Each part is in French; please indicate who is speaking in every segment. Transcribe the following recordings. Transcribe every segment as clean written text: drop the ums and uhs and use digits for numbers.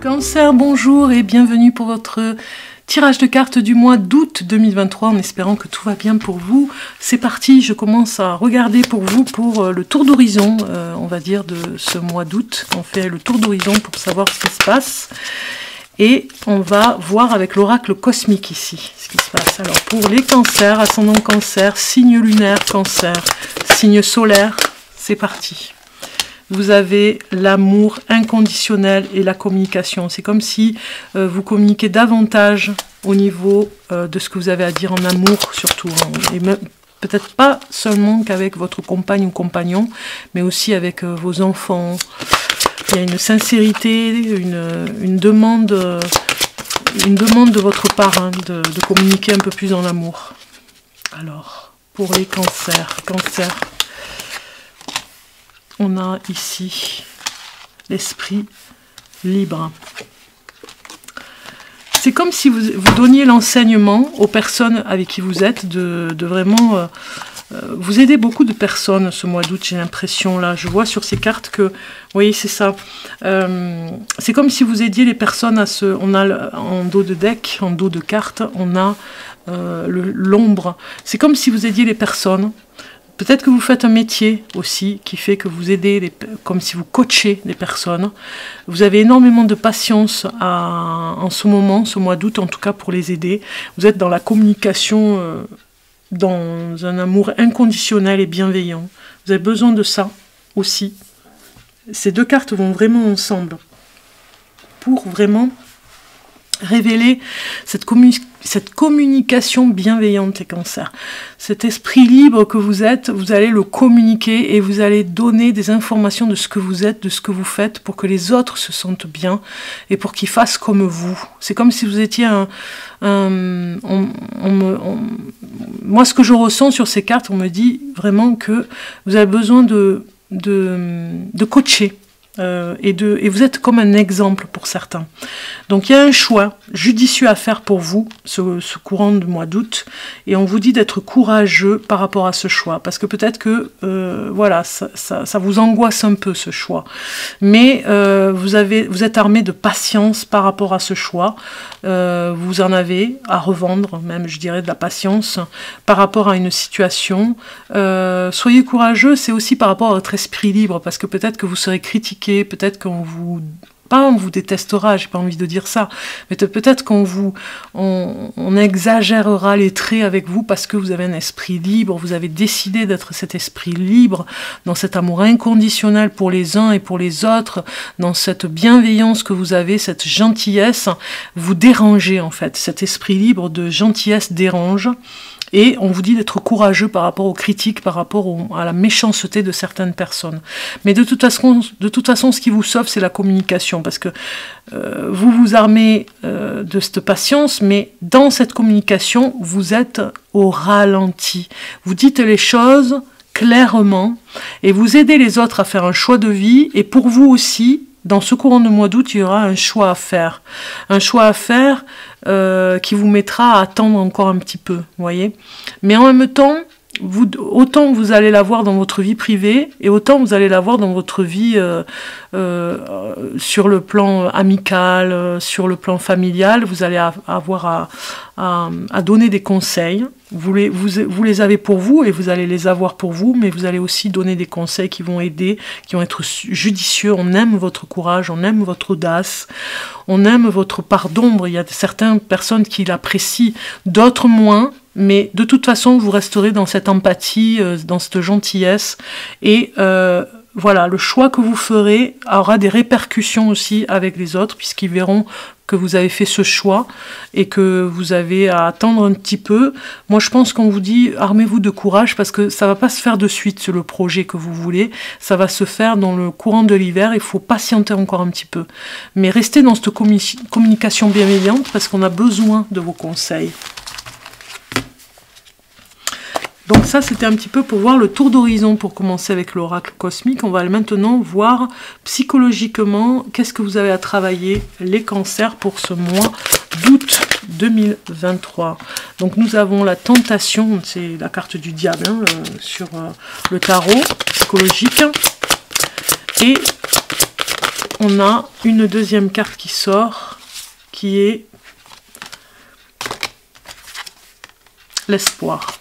Speaker 1: Cancer, bonjour et bienvenue pour votre tirage de cartes du mois d'août 2023 en espérant que tout va bien pour vous. C'est parti, je commence à regarder pour vous pour le tour d'horizon, on va dire, de ce mois d'août. On fait le tour d'horizon pour savoir ce qui se passe. Et on va voir avec l'oracle cosmique ici ce qui se passe. Alors pour les cancers, ascendant cancer, signe lunaire cancer, signe solaire, c'est parti. Vous avez l'amour inconditionnel et la communication. C'est comme si vous communiquez davantage au niveau de ce que vous avez à dire en amour, surtout. Et peut-être pas seulement qu'avec votre compagne ou compagnon, mais aussi avec vos enfants. Il y a une sincérité, une demande de votre part hein, de communiquer un peu plus en amour. Alors, pour les cancers, on a ici l'esprit libre. C'est comme si vous donniez l'enseignement aux personnes avec qui vous êtes, de vraiment... vous aidez beaucoup de personnes ce mois d'août, j'ai l'impression, là. Je vois sur ces cartes que... Oui, c'est ça. C'est comme si vous aidiez les personnes à se... On a en dos de deck, en dos de cartes, on a l'ombre. C'est comme si vous aidiez les personnes. Peut-être que vous faites un métier aussi qui fait que vous aidez, comme si vous coachez les personnes. Vous avez énormément de patience en ce moment, ce mois d'août, en tout cas pour les aider. Vous êtes dans la communication, dans un amour inconditionnel et bienveillant. Vous avez besoin de ça aussi. Ces deux cartes vont vraiment ensemble pour vraiment révéler cette communication bienveillante, les cancers. Cet esprit libre que vous êtes, vous allez le communiquer et vous allez donner des informations de ce que vous êtes, de ce que vous faites, pour que les autres se sentent bien et pour qu'ils fassent comme vous. C'est comme si vous étiez moi, ce que je ressens sur ces cartes, on me dit vraiment que vous avez besoin de coacher. Et vous êtes comme un exemple pour certains. Donc il y a un choix judicieux à faire pour vous, ce courant du mois d'août, et on vous dit d'être courageux par rapport à ce choix, parce que peut-être que voilà, ça vous angoisse un peu ce choix. Mais vous êtes armé de patience par rapport à ce choix, vous en avez à revendre, même je dirais de la patience, par rapport à une situation. Soyez courageux, c'est aussi par rapport à votre esprit libre, parce que peut-être que vous serez critiqué, peut-être qu'on vous... Pas on vous détestera, j'ai pas envie de dire ça, mais peut-être on exagérera les traits avec vous parce que vous avez un esprit libre, vous avez décidé d'être cet esprit libre, dans cet amour inconditionnel pour les uns et pour les autres, dans cette bienveillance que vous avez, cette gentillesse, vous dérangez en fait, cet esprit libre de gentillesse dérange. Et on vous dit d'être courageux par rapport aux critiques, par rapport à la méchanceté de certaines personnes. Mais de toute façon, ce qui vous sauve, c'est la communication. Parce que vous vous armez de cette patience, mais dans cette communication, vous êtes au ralenti. Vous dites les choses clairement et vous aidez les autres à faire un choix de vie. Et pour vous aussi, dans ce courant de mois d'août, il y aura un choix à faire. Un choix à faire qui vous mettra à attendre encore un petit peu, vous voyez. Mais en même temps, autant vous allez l'avoir dans votre vie privée, et autant vous allez l'avoir dans votre vie sur le plan amical, sur le plan familial, vous allez avoir à donner des conseils. Vous les avez pour vous et vous allez les avoir pour vous, mais vous allez aussi donner des conseils qui vont aider, qui vont être judicieux. On aime votre courage, on aime votre audace, on aime votre part d'ombre. Il y a certaines personnes qui l'apprécient, d'autres moins, mais de toute façon, vous resterez dans cette empathie, dans cette gentillesse, et voilà, le choix que vous ferez aura des répercussions aussi avec les autres, puisqu'ils verront que vous avez fait ce choix et que vous avez à attendre un petit peu. Moi, je pense qu'on vous dit, armez-vous de courage, parce que ça ne va pas se faire de suite, sur le projet que vous voulez. Ça va se faire dans le courant de l'hiver, il faut patienter encore un petit peu. Mais restez dans cette communication bienveillante, parce qu'on a besoin de vos conseils. Donc ça, c'était un petit peu pour voir le tour d'horizon, pour commencer avec l'oracle cosmique. On va maintenant voir psychologiquement qu'est-ce que vous avez à travailler, les cancers, pour ce mois d'août 2023. Donc nous avons la tentation, c'est la carte du diable hein, sur le tarot psychologique. Et on a une deuxième carte qui sort, qui est l'espoir.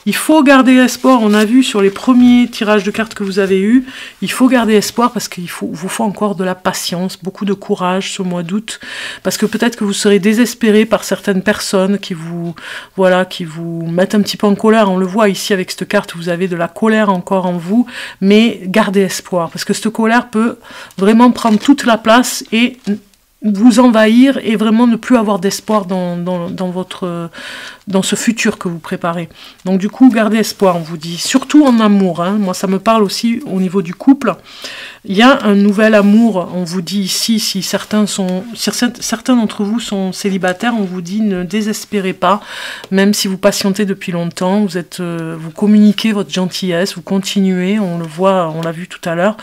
Speaker 1: Il faut garder espoir, on a vu sur les premiers tirages de cartes que vous avez eus, il faut garder espoir parce qu'il vous faut encore de la patience, beaucoup de courage ce mois d'août, parce que peut-être que vous serez désespéré par certaines personnes qui vous, voilà, qui vous mettent un petit peu en colère. On le voit ici avec cette carte, vous avez de la colère encore en vous, mais gardez espoir, parce que cette colère peut vraiment prendre toute la place et vous envahir et vraiment ne plus avoir d'espoir dans ce futur que vous préparez. Donc du coup, gardez espoir, on vous dit, surtout en amour, hein. Moi ça me parle aussi au niveau du couple. Il y a un nouvel amour, on vous dit ici, si certains d'entre vous sont célibataires, on vous dit ne désespérez pas, même si vous patientez depuis longtemps, vous communiquez votre gentillesse, vous continuez, on le voit, on l'a vu tout à l'heure.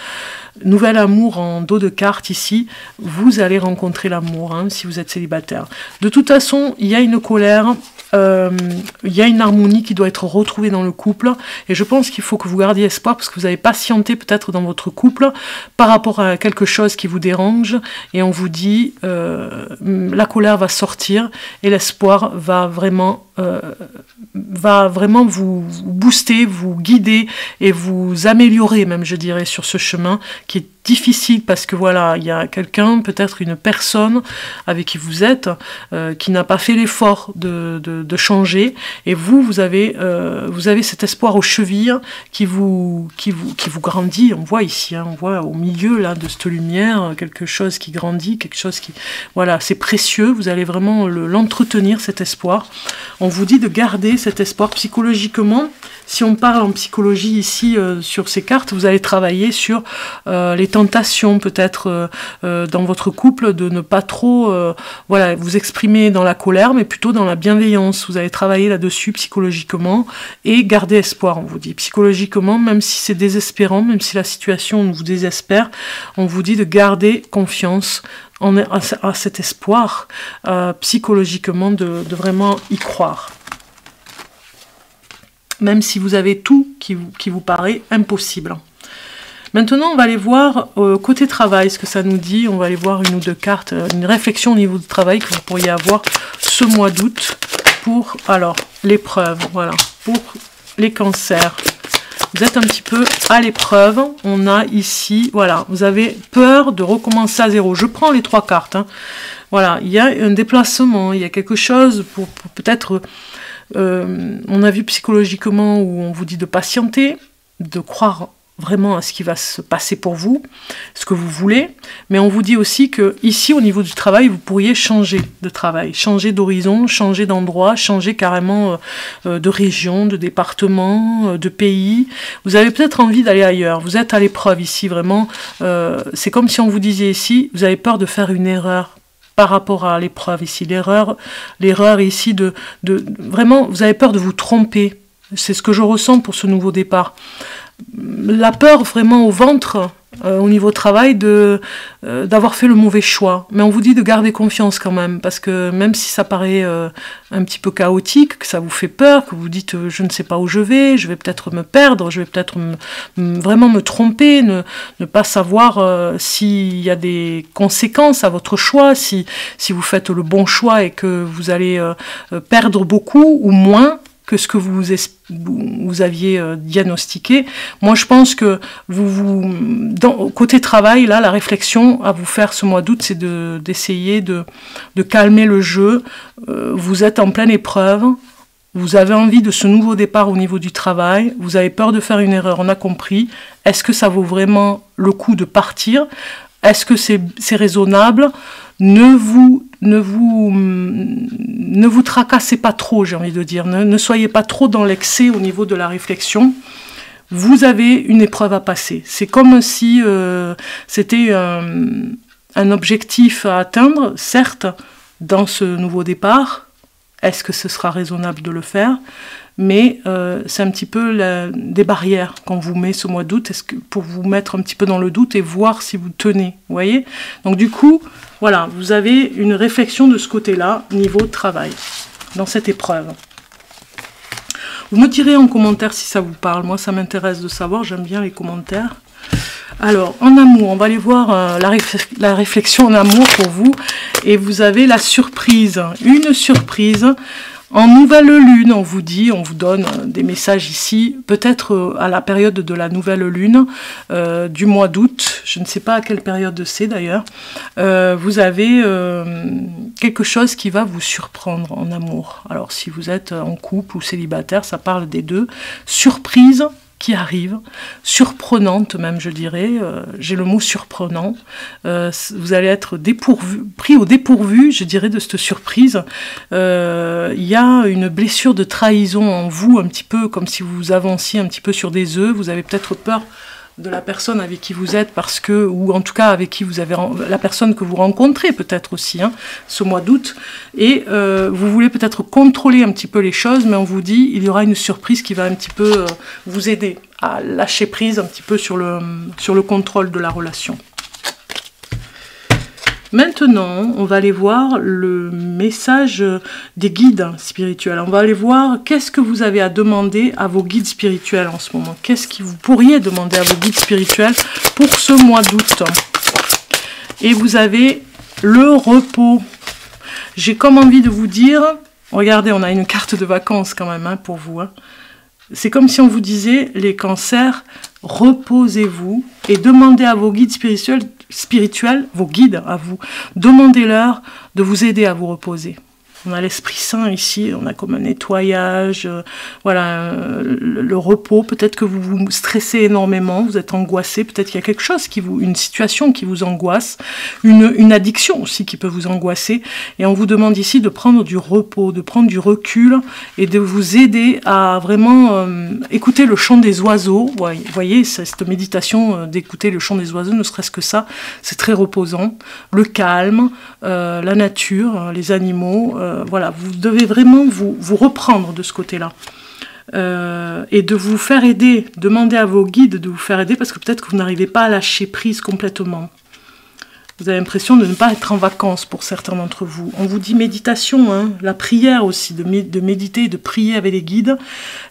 Speaker 1: Nouvel amour en dos de carte ici, vous allez rencontrer l'amour, hein, si vous êtes célibataire. De toute façon, il y a une colère, il y a une harmonie qui doit être retrouvée dans le couple, et je pense qu'il faut que vous gardiez espoir, parce que vous avez patienté peut-être dans votre couple, par rapport à quelque chose qui vous dérange, et on vous dit, la colère va sortir, et l'espoir va vraiment vous booster, vous guider, et vous améliorer même, je dirais, sur ce chemin, qui est difficile parce que voilà, il y a quelqu'un, peut-être une personne avec qui vous êtes, qui n'a pas fait l'effort de changer, et vous avez cet espoir aux chevilles qui vous grandit. On voit ici, hein, on voit au milieu là de cette lumière quelque chose qui grandit, quelque chose qui, voilà, c'est précieux. Vous allez vraiment l'entretenir, cet espoir. On vous dit de garder cet espoir psychologiquement. Si on parle en psychologie ici sur ces cartes, vous allez travailler sur les tentations peut-être dans votre couple, de ne pas trop voilà, vous exprimer dans la colère, mais plutôt dans la bienveillance. Vous allez travailler là-dessus psychologiquement et garder espoir, on vous dit. Psychologiquement, même si c'est désespérant, même si la situation vous désespère, on vous dit de garder confiance à cet espoir, psychologiquement, de vraiment y croire. Même si vous avez tout qui vous paraît impossible. Maintenant, on va aller voir côté travail, ce que ça nous dit. On va aller voir une ou deux cartes, une réflexion au niveau du travail que vous pourriez avoir ce mois d'août pour, alors, l'épreuve, voilà, pour les cancers. Vous êtes un petit peu à l'épreuve. On a ici, voilà, vous avez peur de recommencer à zéro. Je prends les trois cartes, hein. Voilà, il y a un déplacement, il y a quelque chose pour peut-être... on a vu psychologiquement où on vous dit de patienter, de croire vraiment à ce qui va se passer pour vous, ce que vous voulez, mais on vous dit aussi que ici au niveau du travail, vous pourriez changer de travail, changer d'horizon, changer d'endroit, changer carrément de région, de département, de pays. Vous avez peut-être envie d'aller ailleurs, vous êtes à l'épreuve ici vraiment, c'est comme si on vous disait ici, vous avez peur de faire une erreur par rapport à l'épreuve ici, l'erreur ici vraiment, vous avez peur de vous tromper. C'est ce que je ressens pour ce nouveau départ. La peur vraiment au ventre, au niveau travail, d'avoir fait le mauvais choix. Mais on vous dit de garder confiance quand même, parce que même si ça paraît un petit peu chaotique, que ça vous fait peur, que vous dites je ne sais pas où je vais peut-être me perdre, je vais peut-être vraiment me tromper, ne pas savoir s'il y a des conséquences à votre choix, si vous faites le bon choix et que vous allez perdre beaucoup ou moins que ce que vous aviez diagnostiqué. Moi, je pense que côté travail, là, la réflexion à vous faire ce mois d'août, c'est d'essayer de calmer le jeu. Vous êtes en pleine épreuve, vous avez envie de ce nouveau départ au niveau du travail, vous avez peur de faire une erreur, on a compris. Est-ce que ça vaut vraiment le coup de partir? Est-ce que c'est raisonnable? Ne vous tracassez pas trop, j'ai envie de dire. Ne soyez pas trop dans l'excès au niveau de la réflexion. Vous avez une épreuve à passer. C'est comme si c'était un objectif à atteindre, certes, dans ce nouveau départ. Est-ce que ce sera raisonnable de le faire? Mais c'est un petit peu des barrières qu'on vous met ce mois d'août, pour vous mettre un petit peu dans le doute et voir si vous tenez, vous voyez? Donc du coup, voilà, vous avez une réflexion de ce côté-là, niveau travail, dans cette épreuve. Vous me direz en commentaire si ça vous parle, moi ça m'intéresse de savoir, j'aime bien les commentaires. Alors, en amour, on va aller voir la réflexion en amour pour vous. Et vous avez la surprise, une surprise. En nouvelle lune, on vous donne des messages ici, peut-être à la période de la nouvelle lune, du mois d'août, je ne sais pas à quelle période c'est d'ailleurs, vous avez quelque chose qui va vous surprendre en amour. Alors si vous êtes en couple ou célibataire, ça parle des deux. Surprise qui arrive, surprenante même je dirais, j'ai le mot surprenant, vous allez être pris au dépourvu, je dirais, de cette surprise. Il y a une blessure de trahison en vous, un petit peu comme si vous avanciez un petit peu sur des œufs, vous avez peut-être peur de la personne avec qui vous êtes, parce que, ou en tout cas avec qui vous avez, la personne que vous rencontrez peut-être aussi, hein, ce mois d'août, et vous voulez peut-être contrôler un petit peu les choses, mais on vous dit, il y aura une surprise qui va un petit peu vous aider à lâcher prise un petit peu sur le contrôle de la relation. Maintenant, on va aller voir le message des guides spirituels. On va aller voir qu'est-ce que vous avez à demander à vos guides spirituels en ce moment. Qu'est-ce que vous pourriez demander à vos guides spirituels pour ce mois d'août. Et vous avez le repos. J'ai comme envie de vous dire, regardez, on a une carte de vacances quand même hein, pour vous. Hein. C'est comme si on vous disait, les cancers, reposez-vous et demandez à vos guides spirituels, vos guides à vous, demandez-leur de vous aider à vous reposer. On a l'Esprit Saint ici, on a comme un nettoyage, voilà, le repos. Peut-être que vous vous stressez énormément, vous êtes angoissé, peut-être qu'il y a quelque chose une situation qui vous angoisse, une addiction aussi qui peut vous angoisser. Et on vous demande ici de prendre du repos, de prendre du recul et de vous aider à vraiment écouter le chant des oiseaux. Vous voyez, cette méditation d'écouter le chant des oiseaux, ne serait-ce que ça, c'est très reposant. Le calme, la nature, les animaux. Voilà, vous devez vraiment vous reprendre de ce côté-là et de vous faire aider, demander à vos guides de vous faire aider parce que peut-être que vous n'arrivez pas à lâcher prise complètement. Vous avez l'impression de ne pas être en vacances pour certains d'entre vous. On vous dit méditation, hein, la prière aussi, de méditer et de prier avec les guides,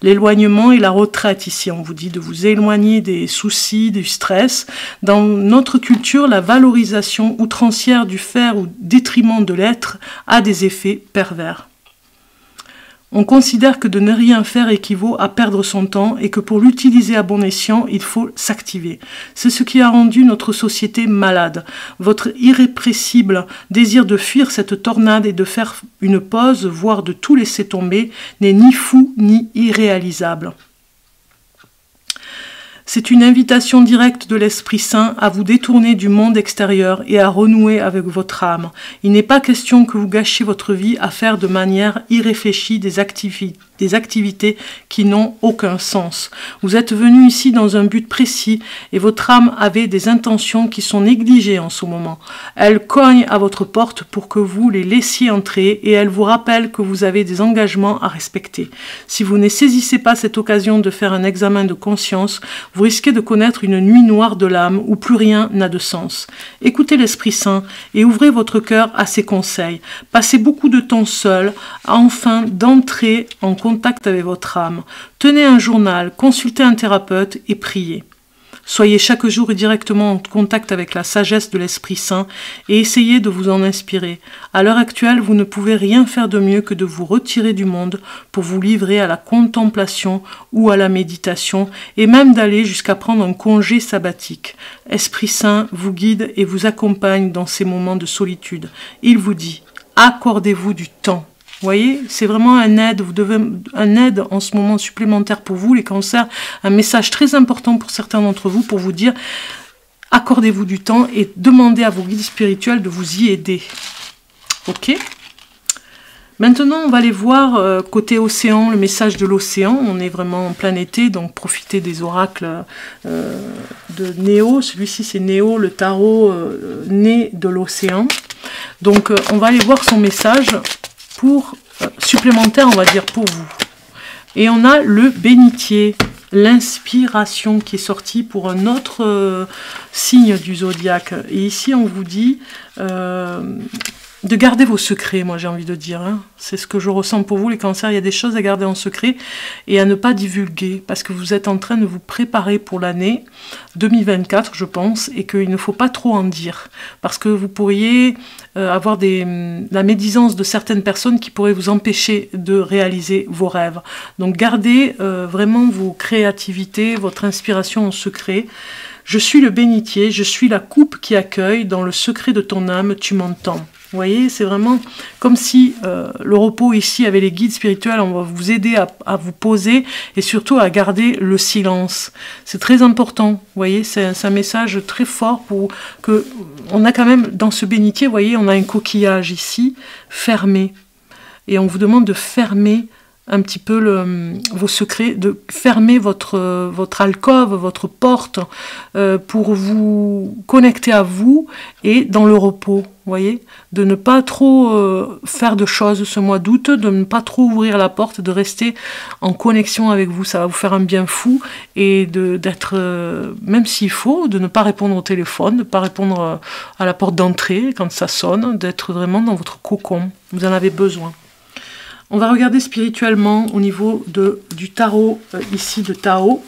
Speaker 1: l'éloignement et la retraite ici. On vous dit de vous éloigner des soucis, du stress. Dans notre culture, la valorisation outrancière du faire au détriment de l'être a des effets pervers. On considère que de ne rien faire équivaut à perdre son temps et que pour l'utiliser à bon escient, il faut s'activer. C'est ce qui a rendu notre société malade. Votre irrépressible désir de fuir cette tornade et de faire une pause, voire de tout laisser tomber, n'est ni fou ni irréalisable. C'est une invitation directe de l'Esprit Saint à vous détourner du monde extérieur et à renouer avec votre âme. Il n'est pas question que vous gâchiez votre vie à faire de manière irréfléchie des activités qui n'ont aucun sens. Vous êtes venu ici dans un but précis et votre âme avait des intentions qui sont négligées en ce moment. Elle cogne à votre porte pour que vous les laissiez entrer et elle vous rappelle que vous avez des engagements à respecter. Si vous ne saisissez pas cette occasion de faire un examen de conscience, vous risquez de connaître une nuit noire de l'âme où plus rien n'a de sens. Écoutez l'Esprit Saint et ouvrez votre cœur à ses conseils. Passez beaucoup de temps seul, afin d'entrer en contact avec votre âme. Tenez un journal, consultez un thérapeute et priez. Soyez chaque jour directement en contact avec la sagesse de l'Esprit Saint et essayez de vous en inspirer. À l'heure actuelle, vous ne pouvez rien faire de mieux que de vous retirer du monde pour vous livrer à la contemplation ou à la méditation et même d'aller jusqu'à prendre un congé sabbatique. Esprit Saint vous guide et vous accompagne dans ces moments de solitude. Il vous dit, accordez-vous du temps. Vous voyez, c'est vraiment un aide en ce moment supplémentaire pour vous, les cancers, un message très important pour certains d'entre vous, pour vous dire, accordez-vous du temps et demandez à vos guides spirituels de vous y aider. Ok ? Maintenant, on va aller voir côté océan, le message de l'océan. On est vraiment en plein été, donc profitez des oracles de Néo. Celui-ci, c'est Néo, le tarot né de l'océan. Donc, on va aller voir son message supplémentaire, on va dire, pour vous. Et on a le bénitier, l'inspiration qui est sortie pour un autre signe du zodiaque. Et ici, on vous dit, de garder vos secrets, moi j'ai envie de dire. Hein. C'est ce que je ressens pour vous, les cancers. Il y a des choses à garder en secret et à ne pas divulguer parce que vous êtes en train de vous préparer pour l'année 2024, je pense, et qu'il ne faut pas trop en dire parce que vous pourriez avoir la médisance de certaines personnes qui pourraient vous empêcher de réaliser vos rêves. Donc gardez vraiment vos créativités, votre inspiration en secret. Je suis le bénitier, je suis la coupe qui accueille, dans le secret de ton âme, tu m'entends. Vous voyez, c'est vraiment comme si le repos ici avec les guides spirituels, on va vous aider à vous poser et surtout à garder le silence. C'est très important, vous voyez, c'est un message très fort pour que on a quand même dans ce bénitier, vous voyez, on a un coquillage ici fermé et on vous demande de fermer un petit peu vos secrets, de fermer votre alcôve, votre porte pour vous connecter à vous et dans le repos, vous voyez, de ne pas trop faire de choses ce mois d'août, de ne pas trop ouvrir la porte, de rester en connexion avec vous, ça va vous faire un bien fou et d'être, même s'il faut, de ne pas répondre au téléphone, de ne pas répondre à la porte d'entrée quand ça sonne, d'être vraiment dans votre cocon, vous en avez besoin. On va regarder spirituellement au niveau du tarot, ici de Tao.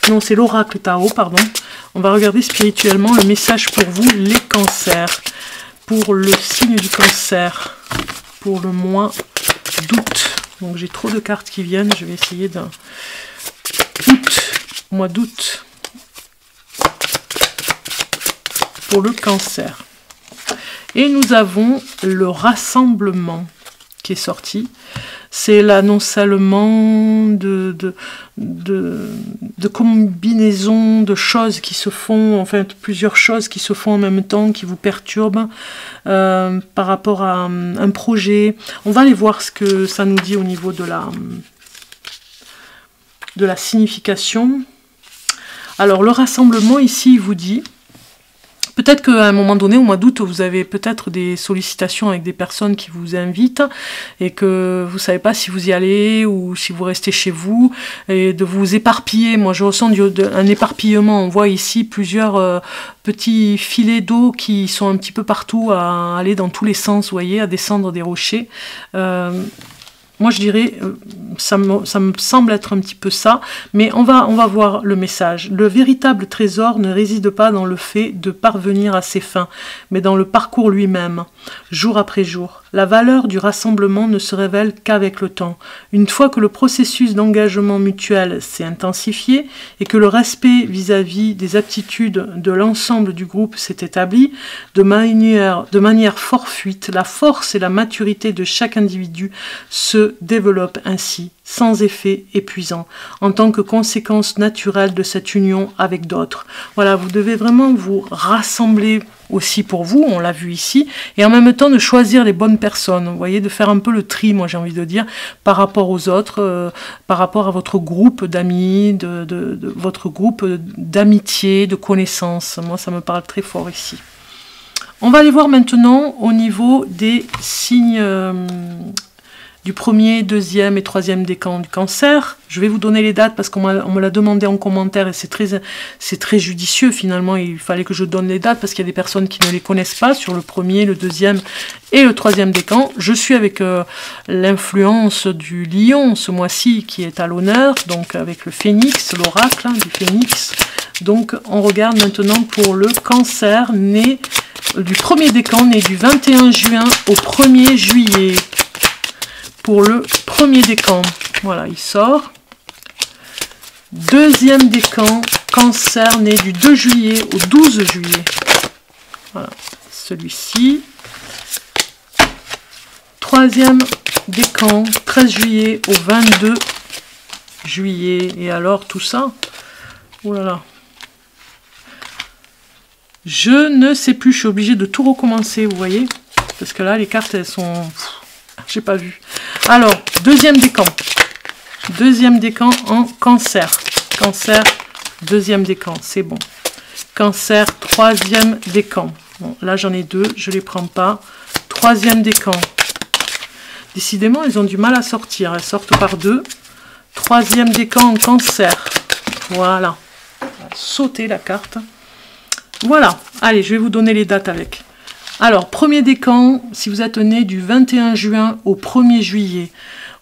Speaker 1: Non, c'est l'oracle Tao, pardon. On va regarder spirituellement le message pour vous, les cancers. Pour le signe du cancer, pour le mois d'août. Donc j'ai trop de cartes qui viennent, je vais essayer d'un mois d'août. Pour le cancer. Et nous avons le rassemblement qui est sorti. C'est l'annoncellement de combinaisons de choses qui se font, enfin plusieurs choses qui se font en même temps, qui vous perturbent par rapport à un projet. On va aller voir ce que ça nous dit au niveau de la signification. Alors le rassemblement ici, il vous dit, peut-être qu'à un moment donné, au mois d'août, vous avez peut-être des sollicitations avec des personnes qui vous invitent et que vous ne savez pas si vous y allez ou si vous restez chez vous et de vous éparpiller. Moi, je ressens un éparpillement. On voit ici plusieurs petits filets d'eau qui sont un petit peu partout à aller dans tous les sens, vous voyez, à descendre des rochers. Moi, je dirais, ça me semble être un petit peu ça, mais on va voir le message. Le véritable trésor ne réside pas dans le fait de parvenir à ses fins, mais dans le parcours lui-même, jour après jour. La valeur du rassemblement ne se révèle qu'avec le temps. Une fois que le processus d'engagement mutuel s'est intensifié et que le respect vis-à-vis des aptitudes de l'ensemble du groupe s'est établi, de manière fortuite, la force et la maturité de chaque individu se développent ainsi, sans effet épuisant, en tant que conséquence naturelle de cette union avec d'autres. Voilà, vous devez vraiment vous rassembler aussi pour vous, on l'a vu ici, et en même temps de choisir les bonnes personnes, vous voyez, de faire un peu le tri, moi j'ai envie de dire, par rapport aux autres, par rapport à votre groupe d'amis, de votre groupe d'amitié, de connaissances. Moi ça me parle très fort ici. On va aller voir maintenant au niveau des signes du premier, deuxième et troisième décan du cancer. Je vais vous donner les dates parce qu'on me l'a demandé en commentaire et c'est très judicieux finalement. Il fallait que je donne les dates parce qu'il y a des personnes qui ne les connaissent pas sur le premier, le deuxième et le troisième décan. Je suis avec l'influence du lion ce mois-ci qui est à l'honneur, donc avec le phénix, l'oracle du phénix. Donc on regarde maintenant pour le cancer né du premier décan, né du 21 juin au 1er juillet. Pour le premier décan, voilà, il sort. Deuxième décan, cancer, né du 2 juillet au 12 juillet. Voilà, celui-ci. Troisième décan, 13 juillet au 22 juillet. Et alors, tout ça, oh là là. Je ne sais plus, je suis obligée de tout recommencer, vous voyez. Parce que là, les cartes, elles sont... J'ai pas vu. Alors, deuxième décan. Deuxième décan en cancer. Cancer, deuxième décan, c'est bon. Cancer, troisième décan. Bon, là j'en ai deux, je les prends pas. Troisième décan. Décidément, elles ont du mal à sortir. Elles sortent par deux. Troisième décan en cancer. Voilà. On va sauter la carte. Voilà. Allez, je vais vous donner les dates avec. Alors, premier décan, si vous êtes né du 21 juin au 1er juillet,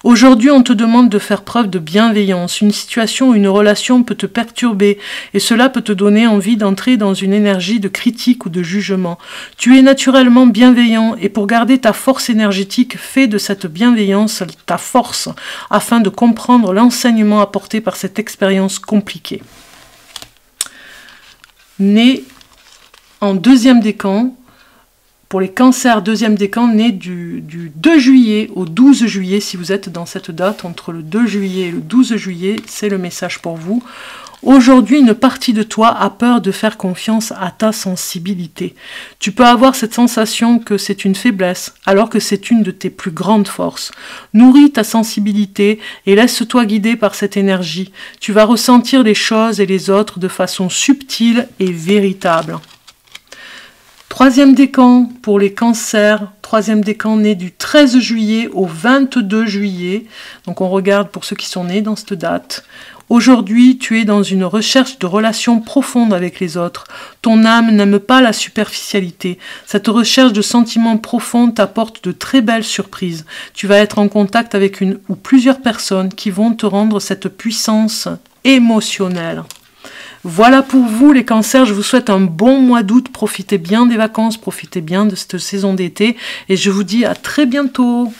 Speaker 1: aujourd'hui, on te demande de faire preuve de bienveillance. Une situation ou une relation peut te perturber et cela peut te donner envie d'entrer dans une énergie de critique ou de jugement. Tu es naturellement bienveillant et pour garder ta force énergétique, fais de cette bienveillance ta force afin de comprendre l'enseignement apporté par cette expérience compliquée. Né en deuxième décan, pour les cancers deuxième décan, nés du 2 juillet au 12 juillet, si vous êtes dans cette date, entre le 2 juillet et le 12 juillet, c'est le message pour vous. Aujourd'hui, une partie de toi a peur de faire confiance à ta sensibilité. Tu peux avoir cette sensation que c'est une faiblesse, alors que c'est une de tes plus grandes forces. Nourris ta sensibilité et laisse-toi guider par cette énergie. Tu vas ressentir les choses et les autres de façon subtile et véritable. Troisième décan pour les cancers, troisième décan né du 13 juillet au 22 juillet. Donc on regarde pour ceux qui sont nés dans cette date. Aujourd'hui, tu es dans une recherche de relations profondes avec les autres. Ton âme n'aime pas la superficialité. Cette recherche de sentiments profonds t'apporte de très belles surprises. Tu vas être en contact avec une ou plusieurs personnes qui vont te rendre cette puissance émotionnelle. Voilà pour vous les cancers, je vous souhaite un bon mois d'août, profitez bien des vacances, profitez bien de cette saison d'été et je vous dis à très bientôt.